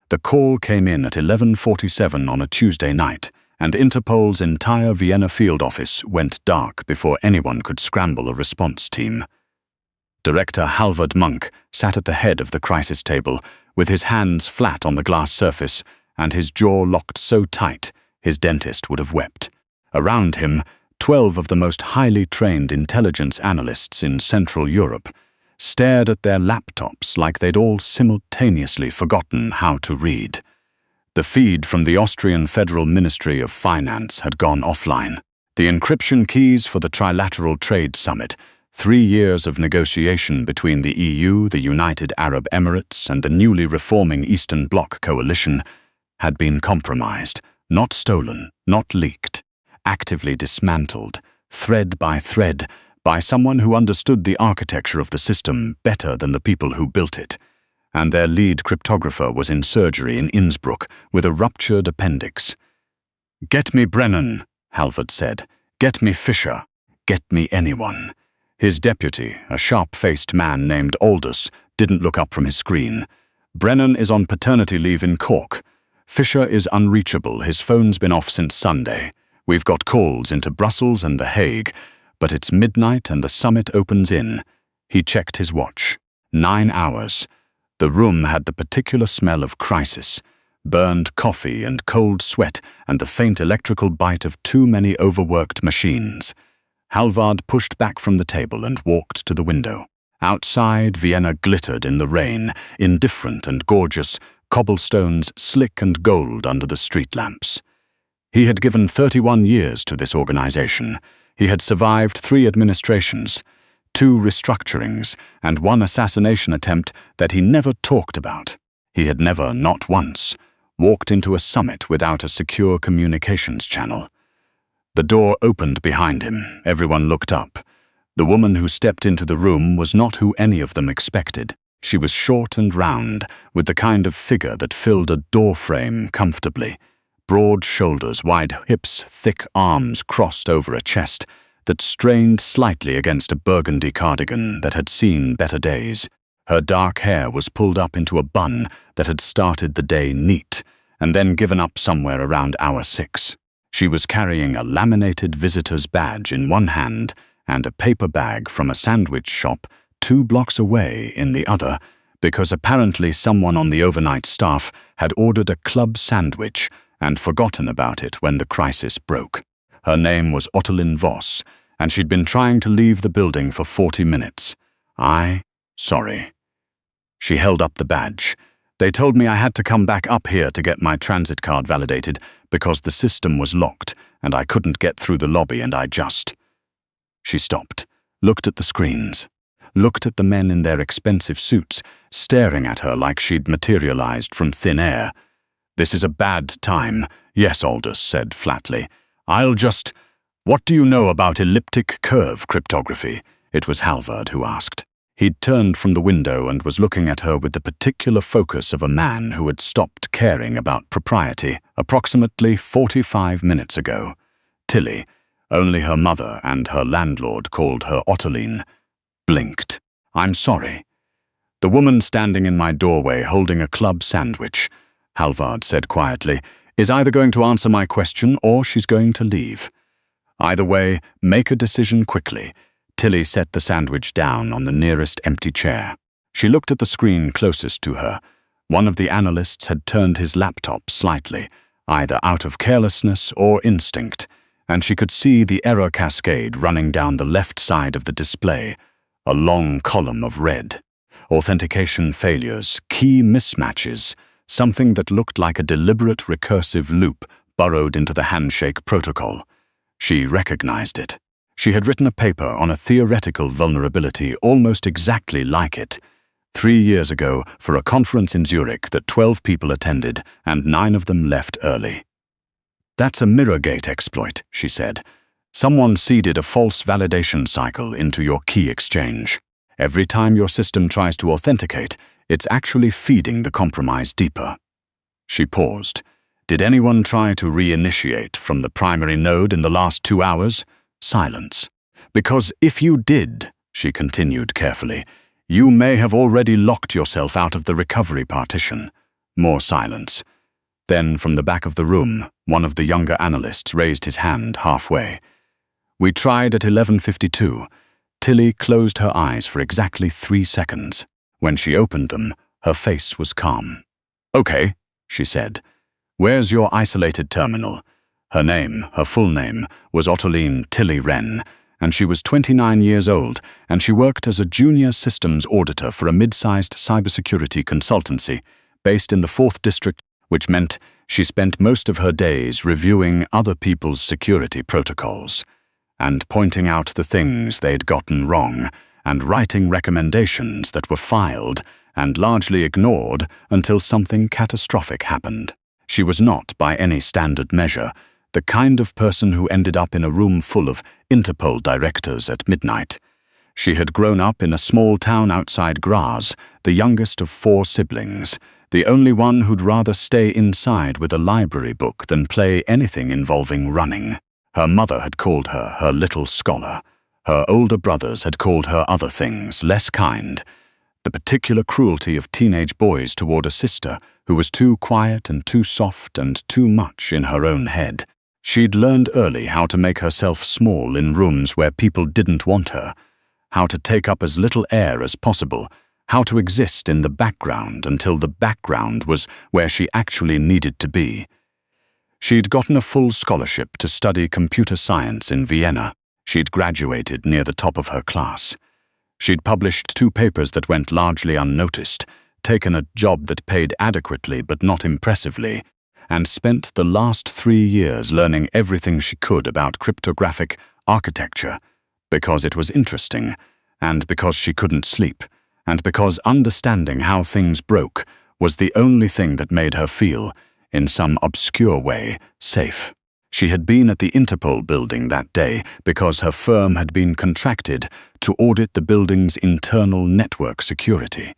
The call came in at 11:47 on a Tuesday night, and Interpol's entire Vienna field office went dark before anyone could scramble a response team. Director Halvard Munk sat at the head of the crisis table, with his hands flat on the glass surface and his jaw locked so tight his dentist would have wept. Around him, 12 of the most highly trained intelligence analysts in Central Europe stared at their laptops like they'd all simultaneously forgotten how to read. The feed from the Austrian Federal Ministry of Finance had gone offline. The encryption keys for the Trilateral Trade Summit, 3 years of negotiation between the EU, the United Arab Emirates, and the newly reforming Eastern Bloc coalition, had been compromised, not stolen, not leaked, actively dismantled, thread by thread, by someone who understood the architecture of the system better than the people who built it. And their lead cryptographer was in surgery in Innsbruck with a ruptured appendix. "Get me Brennan," Halvard said. "Get me Fischer. Get me anyone." His deputy, a sharp-faced man named Aldous, didn't look up from his screen. "Brennan is on paternity leave in Cork. Fischer is unreachable. His phone's been off since Sunday. We've got calls into Brussels and The Hague, but it's midnight and the summit opens in." He checked his watch. 9 hours. The room had the particular smell of crisis, burned coffee and cold sweat and the faint electrical bite of too many overworked machines. Halvard pushed back from the table and walked to the window. Outside, Vienna glittered in the rain, indifferent and gorgeous, cobblestones slick and gold under the street lamps. He had given 31 years to this organization. He had survived 3 administrations, 2 restructurings, and 1 assassination attempt that he never talked about. He had never, not once, walked into a summit without a secure communications channel. The door opened behind him. Everyone looked up. The woman who stepped into the room was not who any of them expected. She was short and round, with the kind of figure that filled a doorframe comfortably. Broad shoulders, wide hips, thick arms crossed over a chest that strained slightly against a burgundy cardigan that had seen better days. Her dark hair was pulled up into a bun that had started the day neat, and then given up somewhere around hour 6. She was carrying a laminated visitor's badge in one hand and a paper bag from a sandwich shop 2 blocks away in the other, because apparently someone on the overnight staff had ordered a club sandwich and forgotten about it when the crisis broke. Her name was Ottoline Voss, and she'd been trying to leave the building for 40 minutes. Sorry. She held up the badge. "They told me I had to come back up here to get my transit card validated because the system was locked and I couldn't get through the lobby and I just..." She stopped, looked at the screens, looked at the men in their expensive suits, staring at her like she'd materialized from thin air. "This is a bad time," "Yes," Aldous said flatly. What do you know about elliptic curve cryptography?" It was Halvard who asked. He'd turned from the window and was looking at her with the particular focus of a man who had stopped caring about propriety approximately 45 minutes ago. Tilly, only her mother and her landlord called her Ottoline, blinked. "I'm sorry." "The woman standing in my doorway holding a club sandwich," Halvard said quietly, "is either going to answer my question or she's going to leave. Either way, make a decision quickly." Tilly set the sandwich down on the nearest empty chair. She looked at the screen closest to her. One of the analysts had turned his laptop slightly, either out of carelessness or instinct, and she could see the error cascade running down the left side of the display, a long column of red. Authentication failures, key mismatches, something that looked like a deliberate recursive loop burrowed into the handshake protocol. She recognized it. She had written a paper on a theoretical vulnerability almost exactly like it, 3 years ago for a conference in Zurich that 12 people attended and 9 of them left early. "That's a Mirrorgate exploit," she said. "Someone seeded a false validation cycle into your key exchange. Every time your system tries to authenticate, it's actually feeding the compromise deeper." She paused. "Did anyone try to reinitiate from the primary node in the last 2 hours?" Silence. "Because if you did," she continued carefully, "you may have already locked yourself out of the recovery partition. More silence. Then, from the back of the room, one of the younger analysts raised his hand halfway. "We tried at 11:52. Tilly closed her eyes for exactly 3 seconds. When she opened them, her face was calm. "Okay," she said. "Where's your isolated terminal?" Her name, her full name, was Ottoline Tilly Wren, and she was 29 years old, and she worked as a junior systems auditor for a mid-sized cybersecurity consultancy based in the 4th District, which meant she spent most of her days reviewing other people's security protocols and pointing out the things they'd gotten wrong and writing recommendations that were filed and largely ignored until something catastrophic happened. She was not, by any standard measure, the kind of person who ended up in a room full of Interpol directors at midnight. She had grown up in a small town outside Graz, the youngest of 4 siblings, the only one who'd rather stay inside with a library book than play anything involving running. Her mother had called her her little scholar. Her older brothers had called her other things, less kind. The particular cruelty of teenage boys toward a sister who was too quiet and too soft and too much in her own head. She'd learned early how to make herself small in rooms where people didn't want her, how to take up as little air as possible, how to exist in the background until the background was where she actually needed to be. She'd gotten a full scholarship to study computer science in Vienna. She'd graduated near the top of her class. She'd published 2 papers that went largely unnoticed, taken a job that paid adequately but not impressively, and spent the last 3 years learning everything she could about cryptographic architecture, because it was interesting, and because she couldn't sleep, and because understanding how things broke was the only thing that made her feel, in some obscure way, safe. She had been at the Interpol building that day because her firm had been contracted to audit the building's internal network security,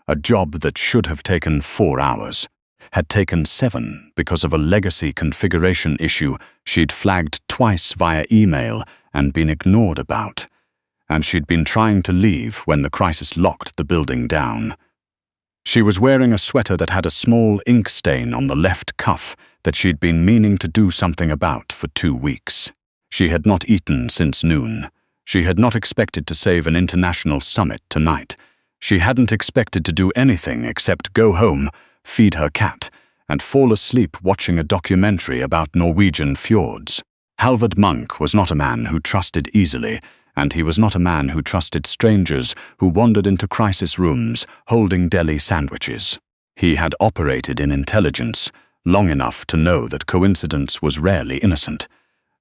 a job that should have taken 4 hours, had taken 7 because of a legacy configuration issue she'd flagged twice via email and been ignored about, and she'd been trying to leave when the crisis locked the building down. She was wearing a sweater that had a small ink stain on the left cuff that she'd been meaning to do something about for 2 weeks. She had not eaten since noon. She had not expected to save an international summit tonight. She hadn't expected to do anything except go home, feed her cat, and fall asleep watching a documentary about Norwegian fjords. Halvard Munk was not a man who trusted easily, and he was not a man who trusted strangers who wandered into crisis rooms holding deli sandwiches. He had operated in intelligence long enough to know that coincidence was rarely innocent,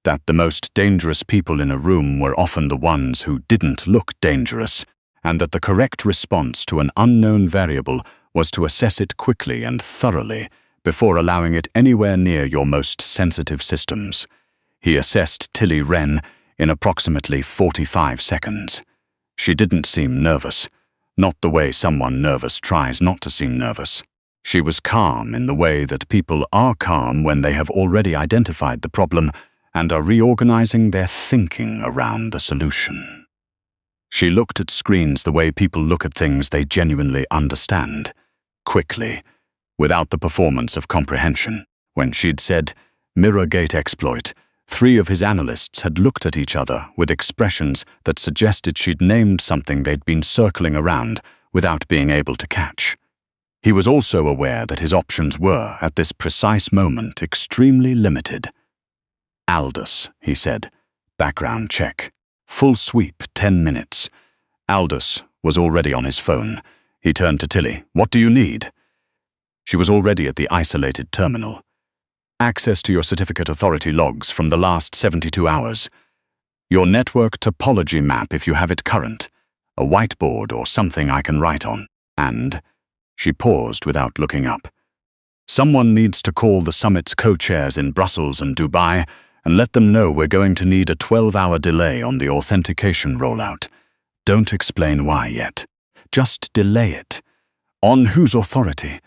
that the most dangerous people in a room were often the ones who didn't look dangerous, and that the correct response to an unknown variable was to assess it quickly and thoroughly before allowing it anywhere near your most sensitive systems. He assessed Tilly Wren in approximately 45 seconds. She didn't seem nervous, not the way someone nervous tries not to seem nervous. She was calm in the way that people are calm when they have already identified the problem and are reorganizing their thinking around the solution. She looked at screens the way people look at things they genuinely understand, quickly, without the performance of comprehension. When she'd said, "Mirror gate exploit," 3 of his analysts had looked at each other with expressions that suggested she'd named something they'd been circling around without being able to catch. He was also aware that his options were, at this precise moment, extremely limited. "Aldous," he said. "Background check. Full sweep, 10 minutes. Aldous was already on his phone. He turned to Tilly. "What do you need?" She was already at the isolated terminal. "Access to your certificate authority logs from the last 72 hours. Your network topology map if you have it current. A whiteboard or something I can write on. And..." She paused without looking up. "Someone needs to call the summit's co-chairs in Brussels and Dubai and let them know we're going to need a 12-hour delay on the authentication rollout. Don't explain why yet. Just delay it. On whose authority?"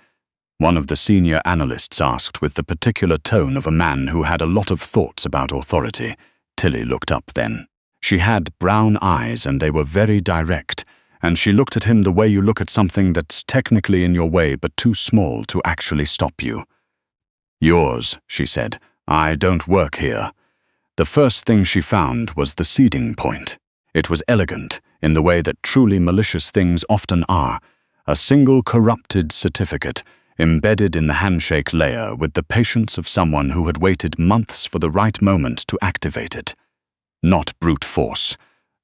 One of the senior analysts asked with the particular tone of a man who had a lot of thoughts about authority. Tilly looked up then. She had brown eyes and they were very direct, and she looked at him the way you look at something that's technically in your way but too small to actually stop you. "Yours," she said. "I don't work here." The first thing she found was the seeding point. It was elegant, in the way that truly malicious things often are. A single corrupted certificate, embedded in the handshake layer with the patience of someone who had waited months for the right moment to activate it. Not brute force.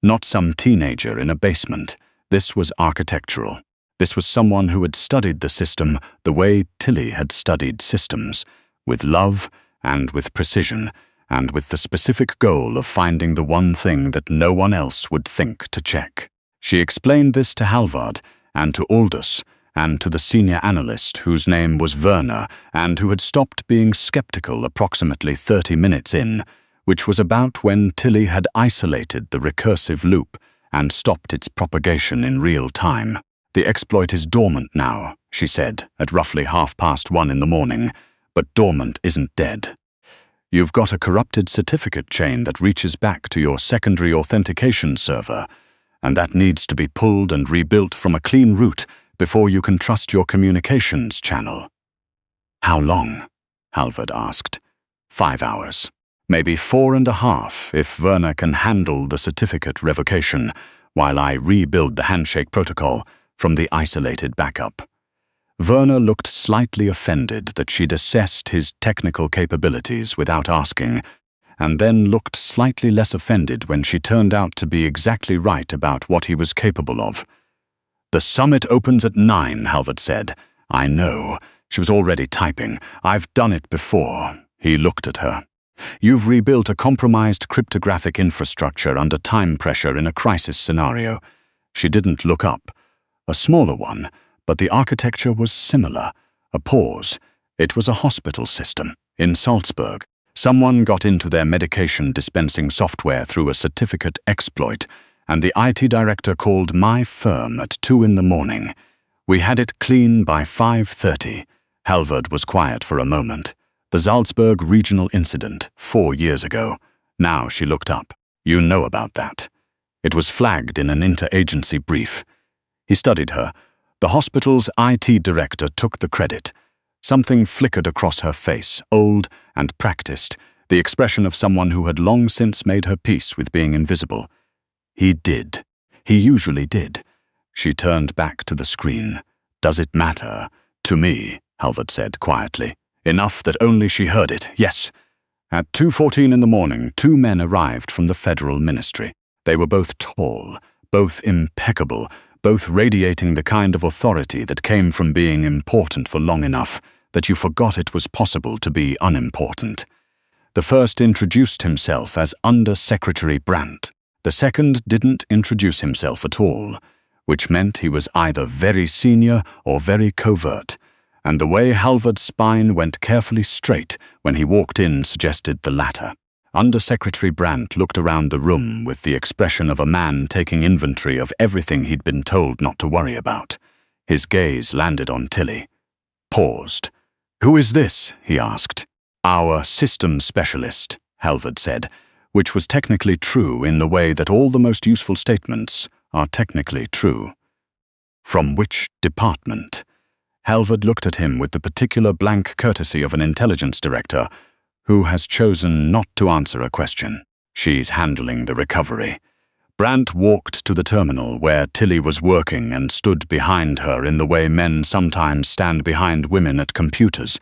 Not some teenager in a basement. This was architectural. This was someone who had studied the system the way Tilly had studied systems, with love and with precision, and with the specific goal of finding the one thing that no one else would think to check. She explained this to Halvard, and to Aldous, and to the senior analyst whose name was Werner, and who had stopped being skeptical approximately 30 minutes in, which was about when Tilly had isolated the recursive loop and stopped its propagation in real time. "The exploit is dormant now," she said, at roughly 1:30 in the morning, "but dormant isn't dead. You've got a corrupted certificate chain that reaches back to your secondary authentication server, and that needs to be pulled and rebuilt from a clean route before you can trust your communications channel." "How long?" Halvard asked. 5 hours. Maybe 4.5 if Werner can handle the certificate revocation, while I rebuild the handshake protocol from the isolated backup. Werner looked slightly offended that she'd assessed his technical capabilities without asking, and then looked slightly less offended when she turned out to be exactly right about what he was capable of. "The summit opens at 9, Halvard said. "I know." She was already typing. "I've done it before." He looked at her. "You've rebuilt a compromised cryptographic infrastructure under time pressure in a crisis scenario." She didn't look up. A smaller one, but the architecture was similar. A pause. It was a hospital system in Salzburg. Someone got into their medication dispensing software through a certificate exploit, and the IT director called my firm at 2 in the morning. We had it clean by 5:30. Halvard was quiet for a moment. The Salzburg regional incident, 4 years ago. Now she looked up. "You know about that." It was flagged in an interagency brief. He studied her. The hospital's IT director took the credit. Something flickered across her face, old and practiced, the expression of someone who had long since made her peace with being invisible. He did. He usually did. She turned back to the screen. "Does it matter?" "To me," Halvard said quietly. Enough that only she heard it, yes. At 2:14 in the morning, 2 men arrived from the federal ministry. They were both tall, both impeccable, both radiating the kind of authority that came from being important for long enough that you forgot it was possible to be unimportant. The first introduced himself as Under Secretary Brandt. The second didn't introduce himself at all, which meant he was either very senior or very covert, and the way Halvard's spine went carefully straight when he walked in suggested the latter. Under-Secretary Brandt looked around the room with the expression of a man taking inventory of everything he'd been told not to worry about. His gaze landed on Tilly. Paused. "Who is this?" he asked. "Our systems specialist," Halvard said, which was technically true in the way that all the most useful statements are technically true. "From which department?" Halvard looked at him with the particular blank courtesy of an intelligence director who has chosen not to answer a question. "She's handling the recovery." Brandt walked to the terminal where Tilly was working and stood behind her in the way men sometimes stand behind women at computers,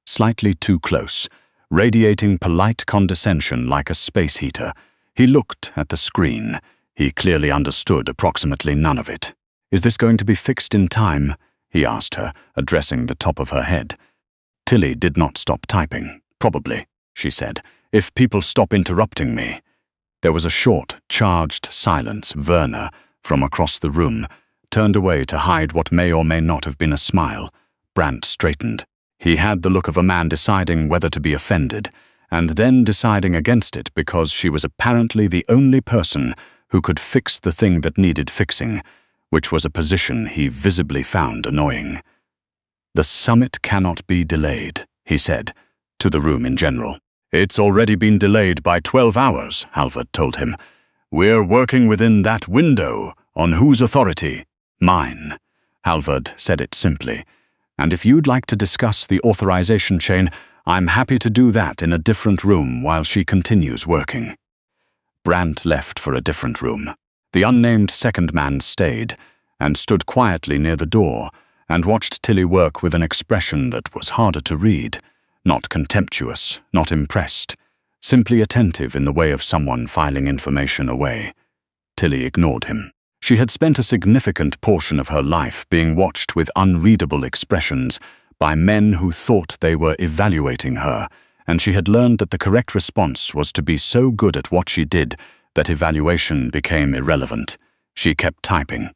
slightly too close, radiating polite condescension like a space heater. He looked at the screen. He clearly understood approximately none of it. "Is this going to be fixed in time?" he asked her, addressing the top of her head. Tilly did not stop typing. "Probably," she said, "if people stop interrupting me." There was a short, charged silence. Werner, from across the room, turned away to hide what may or may not have been a smile. Brandt straightened. He had the look of a man deciding whether to be offended, and then deciding against it because she was apparently the only person who could fix the thing that needed fixing, which was a position he visibly found annoying. "The summit cannot be delayed," he said, to the room in general. "It's already been delayed by 12 hours, Halvard told him. "We're working within that window," On whose authority? Mine. Halvard said it simply. And if you'd like to discuss the authorization chain, I'm happy to do that in a different room while she continues working. Brandt left for a different room. The unnamed second man stayed and stood quietly near the door and watched Tilly work with an expression that was harder to read. Not contemptuous, not impressed, simply attentive in the way of someone filing information away. Tilly ignored him. She had spent a significant portion of her life being watched with unreadable expressions by men who thought they were evaluating her, and she had learned that the correct response was to be so good at what she did that evaluation became irrelevant. She kept typing.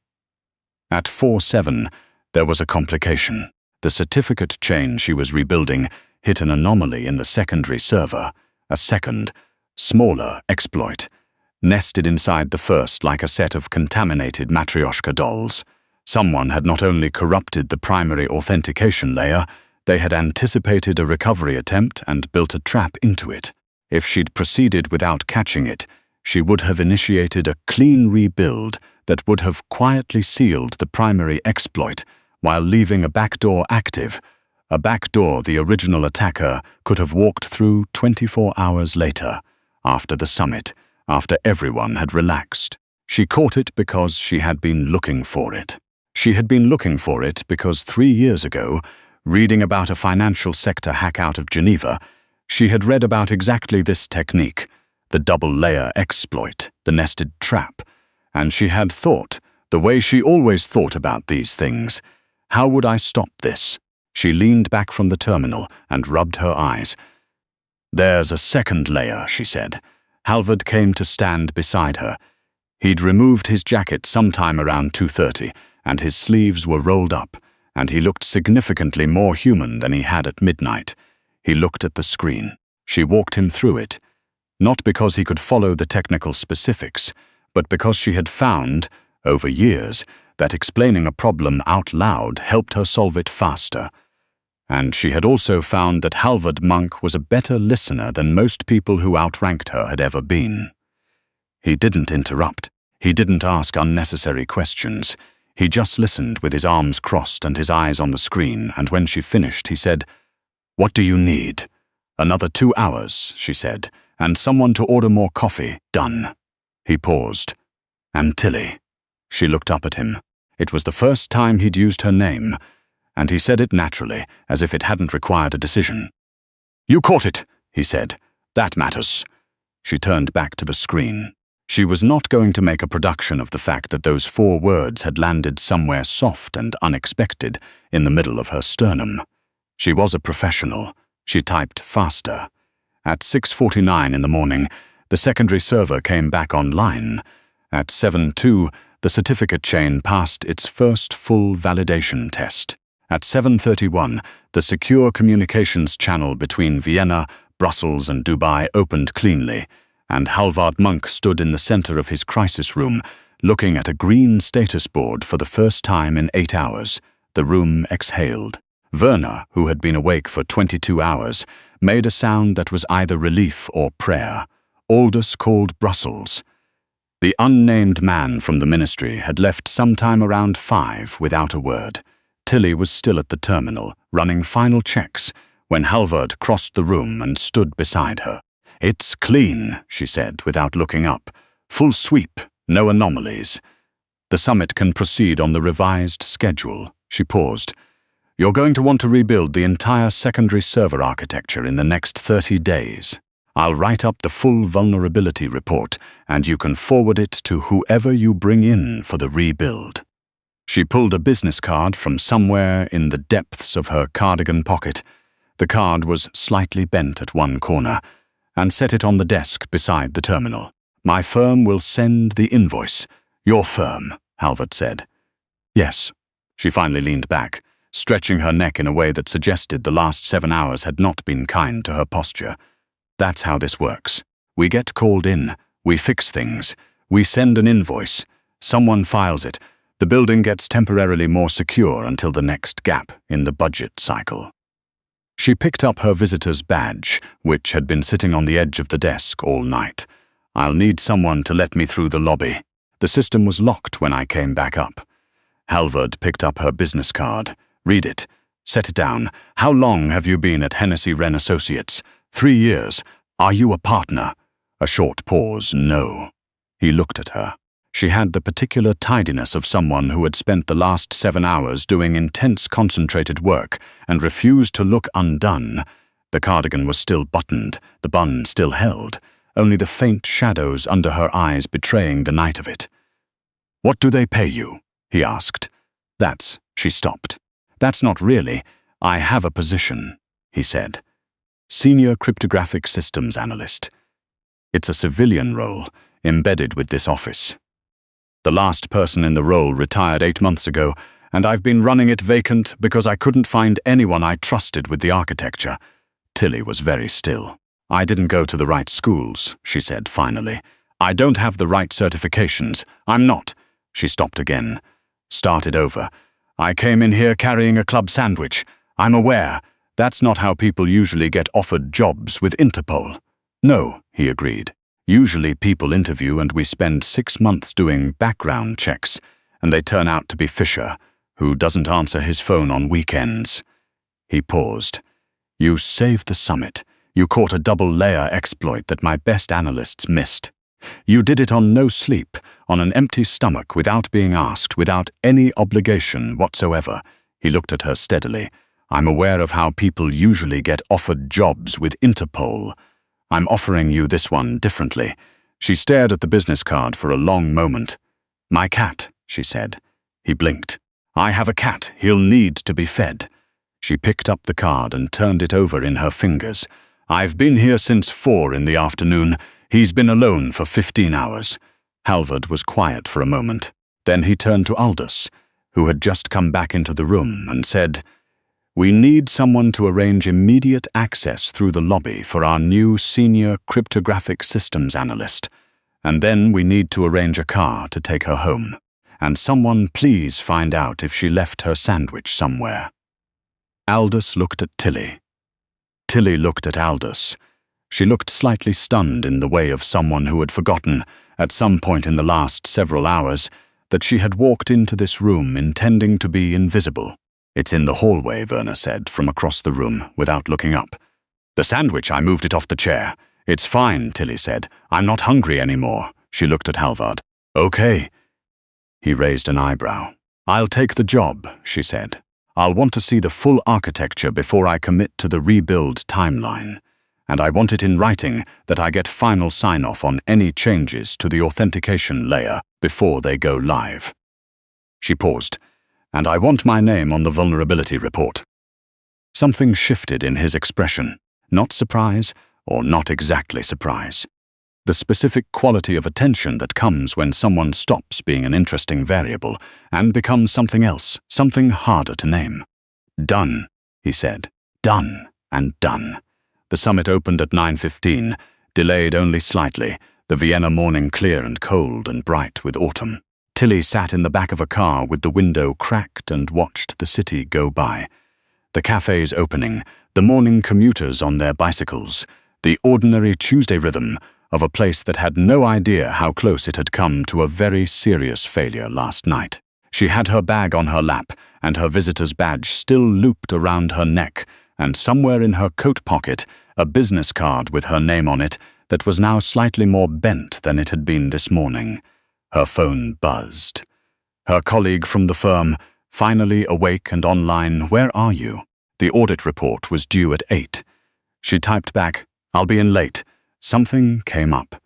At 4:07, there was a complication. The certificate chain she was rebuilding hit an anomaly in the secondary server, a second, smaller exploit, nested inside the first like a set of contaminated Matryoshka dolls. Someone had not only corrupted the primary authentication layer, they had anticipated a recovery attempt and built a trap into it. If she'd proceeded without catching it, she would have initiated a clean rebuild that would have quietly sealed the primary exploit while leaving a backdoor active, a backdoor the original attacker could have walked through 24 hours later, after the summit, after everyone had relaxed. She caught it because she had been looking for it. She had been looking for it because 3 years ago, reading about a financial sector hack out of Geneva, she had read about exactly this technique, the double-layer exploit, the nested trap, and she had thought, the way she always thought about these things, how would I stop this? She leaned back from the terminal and rubbed her eyes. There's a second layer, she said. Halvard came to stand beside her. He'd removed his jacket sometime around 2:30, and his sleeves were rolled up, and he looked significantly more human than he had at midnight. He looked at the screen. She walked him through it, not because he could follow the technical specifics, but because she had found, over years, that explaining a problem out loud helped her solve it faster. And she had also found that Halvard Munk was a better listener than most people who outranked her had ever been. He didn't interrupt. He didn't ask unnecessary questions. He just listened with his arms crossed and his eyes on the screen, and when she finished, he said, "What do you need?" "Another 2 hours," she said, "and someone to order more coffee. Done." He paused. "And Tilly." She looked up at him. It was the first time he'd used her name, and he said it naturally, as if it hadn't required a decision. "You caught it," he said. "That matters." She turned back to the screen. She was not going to make a production of the fact that those 4 words had landed somewhere soft and unexpected in the middle of her sternum. She was a professional. She typed faster. At 6:49 in the morning, the secondary server came back online. At 7:02, the certificate chain passed its first full validation test. At 7:31, the secure communications channel between Vienna, Brussels, and Dubai opened cleanly, and Halvard Munk stood in the center of his crisis room, looking at a green status board for the first time in 8 hours. The room exhaled. Werner, who had been awake for 22 hours, made a sound that was either relief or prayer. Aldous called Brussels. The unnamed man from the ministry had left sometime around 5 without a word. Tilly was still at the terminal, running final checks, when Halvard crossed the room and stood beside her. "It's clean," she said, without looking up. "Full sweep, no anomalies. The summit can proceed on the revised schedule." She paused. "You're going to want to rebuild the entire secondary server architecture in the next 30 days. I'll write up the full vulnerability report, and you can forward it to whoever you bring in for the rebuild." She pulled a business card from somewhere in the depths of her cardigan pocket. The card was slightly bent at one corner, and set it on the desk beside the terminal. "My firm will send the invoice." "Your firm," Halvard said. "Yes." She finally leaned back, stretching her neck in a way that suggested the last 7 hours had not been kind to her posture. "That's how this works. We get called in, we fix things, we send an invoice, someone files it, the building gets temporarily more secure until the next gap in the budget cycle." She picked up her visitor's badge, which had been sitting on the edge of the desk all night. "I'll need someone to let me through the lobby." The system was locked when I came back up. Halvard picked up her business card. Read it. Set it down. How long have you been at Hennessy Wren Associates? 3 years. Are you a partner? A short pause. No. He looked at her. She had the particular tidiness of someone who had spent the last 7 hours doing intense concentrated work and refused to look undone. The cardigan was still buttoned, the bun still held, only the faint shadows under her eyes betraying the night of it. What do they pay you? He asked. She stopped. That's not really. I have a position, he said. Senior Cryptographic Systems Analyst. It's a civilian role, embedded with this office. The last person in the role retired 8 months ago, and I've been running it vacant because I couldn't find anyone I trusted with the architecture. Tilly was very still. I didn't go to the right schools, she said finally. I don't have the right certifications. I'm not. She stopped again. Started over. I came in here carrying a club sandwich. I'm aware. That's not how people usually get offered jobs with Interpol. No, he agreed. Usually people interview and we spend 6 months doing background checks, and they turn out to be Fisher, who doesn't answer his phone on weekends. He paused. You saved the summit. You caught a double-layer exploit that my best analysts missed. You did it on no sleep, on an empty stomach, without being asked, without any obligation whatsoever. He looked at her steadily. I'm aware of how people usually get offered jobs with Interpol. I'm offering you this one differently. She stared at the business card for a long moment. My cat, she said. He blinked. I have a cat. He'll need to be fed. She picked up the card and turned it over in her fingers. I've been here since 4 in the afternoon. He's been alone for 15 hours. Halvard was quiet for a moment. Then he turned to Aldous, who had just come back into the room, and said, We need someone to arrange immediate access through the lobby for our new Senior Cryptographic Systems Analyst. And then we need to arrange a car to take her home. And someone please find out if she left her sandwich somewhere. Aldous looked at Tilly. Tilly looked at Aldous. She looked slightly stunned in the way of someone who had forgotten, at some point in the last several hours, that she had walked into this room intending to be invisible. It's in the hallway, Werner said from across the room, without looking up. The sandwich, I moved it off the chair. It's fine, Tilly said. I'm not hungry anymore. She looked at Halvard. Okay. He raised an eyebrow. I'll take the job, she said. I'll want to see the full architecture before I commit to the rebuild timeline. And I want it in writing that I get final sign-off on any changes to the authentication layer before they go live. She paused. And I want my name on the vulnerability report. Something shifted in his expression. Not surprise, or not exactly surprise. The specific quality of attention that comes when someone stops being an interesting variable and becomes something else, something harder to name. Done, he said. Done and done. The summit opened at 9:15, delayed only slightly, the Vienna morning clear and cold and bright with autumn. Tilly sat in the back of a car with the window cracked and watched the city go by. The cafes opening, the morning commuters on their bicycles, the ordinary Tuesday rhythm of a place that had no idea how close it had come to a very serious failure last night. She had her bag on her lap and her visitor's badge still looped around her neck, and somewhere in her coat pocket a business card with her name on it that was now slightly more bent than it had been this morning. Her phone buzzed. Her colleague from the firm, finally awake and online, where are you? The audit report was due at 8. She typed back, I'll be in late. Something came up.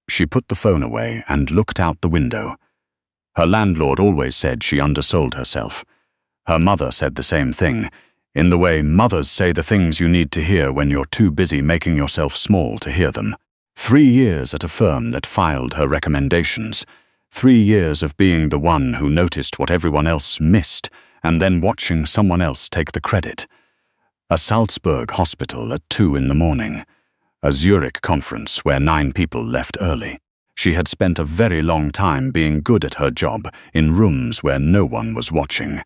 She put the phone away and looked out the window. Her landlord always said she undersold herself. Her mother said the same thing, in the way mothers say the things you need to hear when you're too busy making yourself small to hear them. 3 years at a firm that filed her recommendations. 3 years of being the one who noticed what everyone else missed and then watching someone else take the credit. A Salzburg hospital at 2 in the morning. A Zurich conference where 9 people left early. She had spent a very long time being good at her job in rooms where no one was watching.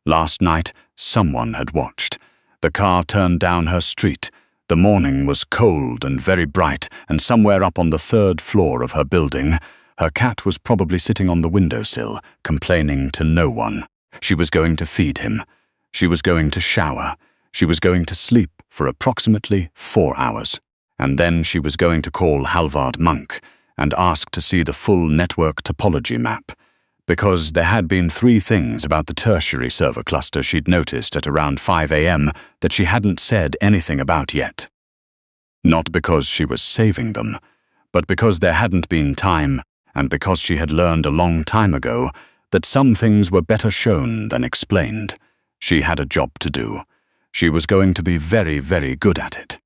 Last night, someone had watched. The car turned down her street. The morning was cold and very bright, and somewhere up on the 3rd floor of her building, Her cat was probably sitting on the windowsill, complaining to no one. She was going to feed him. She was going to shower. She was going to sleep for approximately 4 hours. And then she was going to call Halvard Munk and ask to see the full network topology map, because there had been 3 things about the tertiary server cluster she'd noticed at around 5 a.m. that she hadn't said anything about yet. Not because she was saving them, but because there hadn't been time, and because she had learned a long time ago that some things were better shown than explained. She had a job to do. She was going to be very, very good at it.